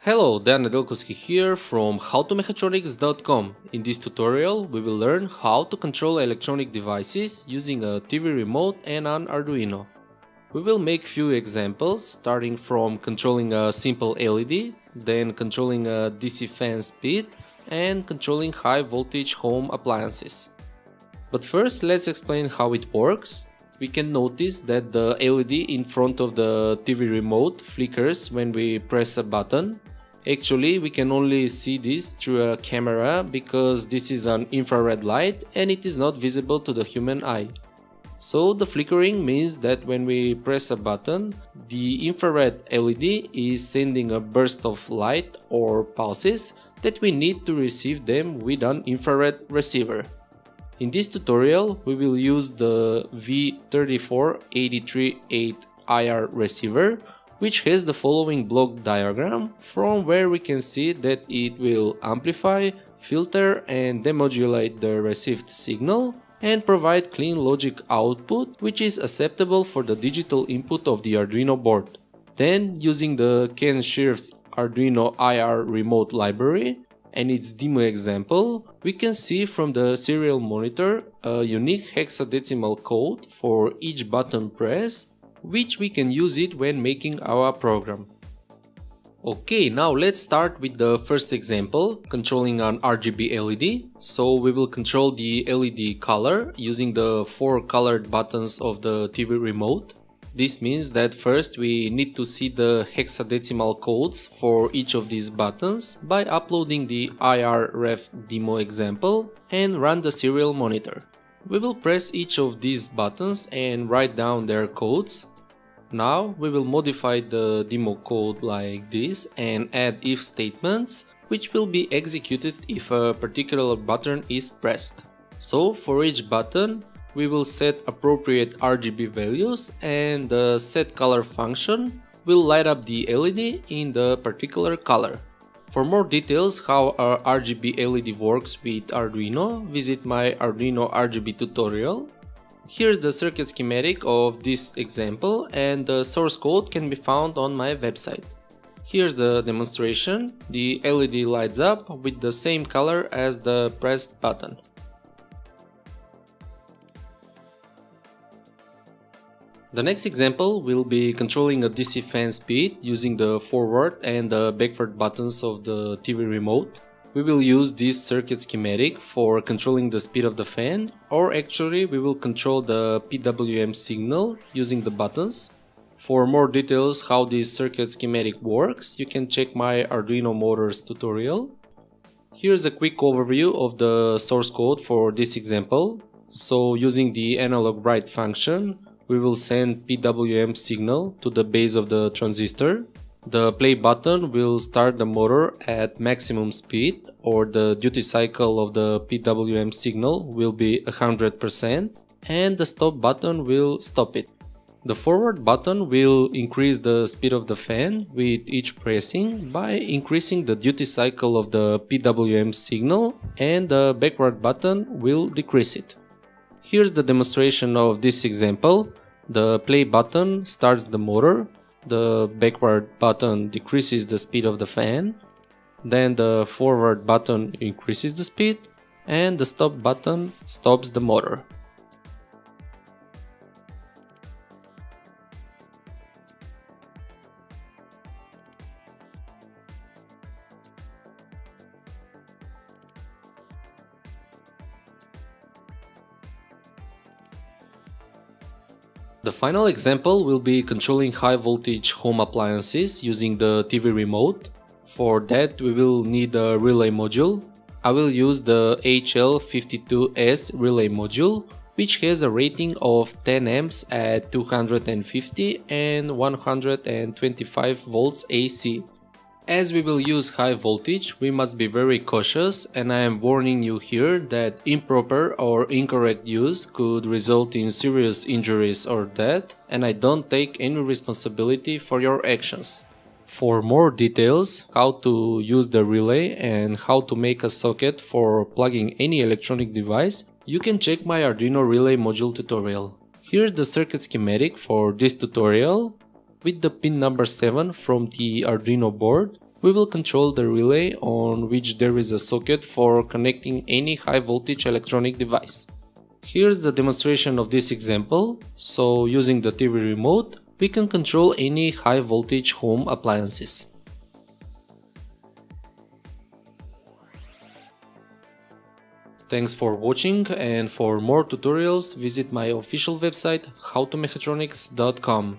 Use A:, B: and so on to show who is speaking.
A: Hello, Dan Nedeljkovski here from howtomechatronics.com. In this tutorial, we will learn how to control electronic devices using a TV remote and an Arduino. We will make few examples, starting from controlling a simple LED, then controlling a DC fan speed, and controlling high voltage home appliances. But first, let's explain how it works. We can notice that the LED in front of the TV remote flickers when we press a button. Actually, we can only see this through a camera because this is an infrared light and it is not visible to the human eye. So the flickering means that when we press a button, the infrared LED is sending a burst of light or pulses that we need to receive them with an infrared receiver. In this tutorial, we will use the V34838IR receiver, which has the following block diagram, from where we can see that it will amplify, filter and demodulate the received signal and provide clean logic output which is acceptable for the digital input of the Arduino board. Then, using the Ken Shirv's Arduino IR remote library and its demo example, we can see from the serial monitor a unique hexadecimal code for each button press, which we can use it when making our program. Okay, now let's start with the first example, controlling an RGB LED. So we will control the LED color using the 4 colored buttons of the TV remote. This means that first we need to see the hexadecimal codes for each of these buttons by uploading the IRref demo example and run the serial monitor. We will press each of these buttons and write down their codes. Now we will modify the demo code like this and add if statements, which will be executed if a particular button is pressed. So for each button, we will set appropriate RGB values and the setColor function will light up the LED in the particular color. For more details how our RGB LED works with Arduino, visit my Arduino RGB tutorial. Here's the circuit schematic of this example and the source code can be found on my website. Here's the demonstration. The LED lights up with the same color as the pressed button. The next example will be controlling a DC fan speed using the forward and the backward buttons of the TV remote. We will use this circuit schematic for controlling the speed of the fan, or actually we will control the PWM signal using the buttons. For more details how this circuit schematic works, you can check my Arduino Motors tutorial. Here's a quick overview of the source code for this example. So using the analog write function, we will send PWM signal to the base of the transistor. The play button will start the motor at maximum speed, or the duty cycle of the PWM signal will be 100%, and the stop button will stop it. The forward button will increase the speed of the fan with each pressing by increasing the duty cycle of the PWM signal, and the backward button will decrease it. Here's the demonstration of this example. The play button starts the motor. The backward button decreases the speed of the fan, then the forward button increases the speed, and the stop button stops the motor. The final example will be controlling high voltage home appliances using the TV remote. For that we will need a relay module. I will use the HL52S relay module, which has a rating of 10 amps at 250 and 125 volts AC. As we will use high voltage, we must be very cautious, and I am warning you here that improper or incorrect use could result in serious injuries or death, and I don't take any responsibility for your actions. For more details how to use the relay and how to make a socket for plugging any electronic device, you can check my Arduino relay module tutorial. Here's the circuit schematic for this tutorial. With the pin number 7 from the Arduino board, we will control the relay on which there is a socket for connecting any high voltage electronic device. Here's the demonstration of this example. So using the TV remote, we can control any high voltage home appliances. Thanks for watching, and for more tutorials visit my official website howtomechatronics.com.